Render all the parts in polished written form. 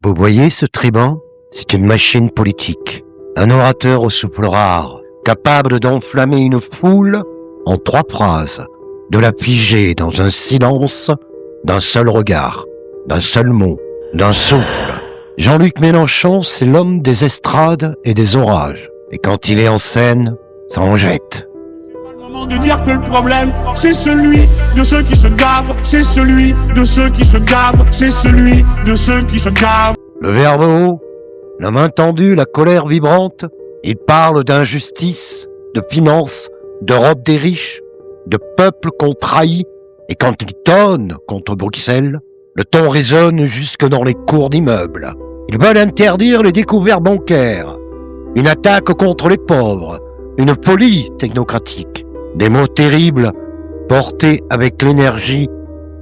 Vous voyez ce tribun? C'est une machine politique. Un orateur au souffle rare, capable d'enflammer une foule en 3 phrases, de la piger dans un silence, d'un seul regard, d'un seul mot, d'un souffle. Jean-Luc Mélenchon, c'est l'homme des estrades et des orages. Et quand il est en scène, ça en jette. C'est pas le moment de dire que le problème, c'est celui de ceux qui se gavent, c'est celui de ceux qui se gavent, c'est celui de ceux qui se gavent. Le verbe haut, la main tendue, la colère vibrante, il parle d'injustice, de finance, d'Europe des riches, de peuples qu'on trahit, et quand il tonne contre Bruxelles, le ton résonne jusque dans les cours d'immeubles. Ils veulent interdire les découvertes bancaires, une attaque contre les pauvres, une folie technocratique, des mots terribles portés avec l'énergie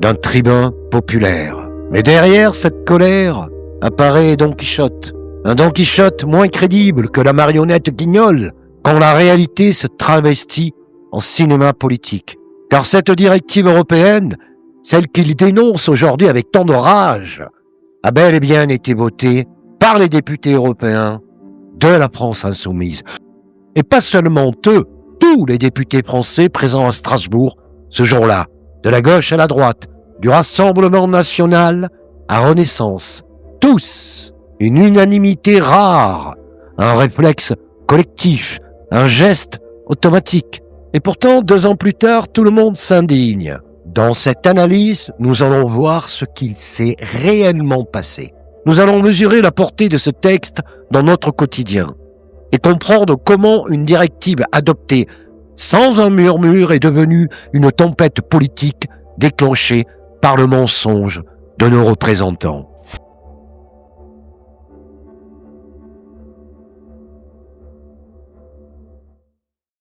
d'un tribun populaire. Mais derrière cette colère apparaît Don Quichotte, un Don Quichotte moins crédible que la marionnette Guignol, quand la réalité se travestit en cinéma politique. Car cette directive européenne, celle qu'il dénonce aujourd'hui avec tant de rage, a bel et bien été votée par les députés européens de la France insoumise. Et pas seulement eux, tous les députés français présents à Strasbourg ce jour-là, de la gauche à la droite, du Rassemblement national à Renaissance. Tous, une unanimité rare, un réflexe collectif, un geste automatique. Et pourtant, 2 ans plus tard, tout le monde s'indigne. Dans cette analyse, nous allons voir ce qu'il s'est réellement passé. Nous allons mesurer la portée de ce texte dans notre quotidien et comprendre comment une directive adoptée sans un murmure est devenue une tempête politique déclenchée par le mensonge de nos représentants.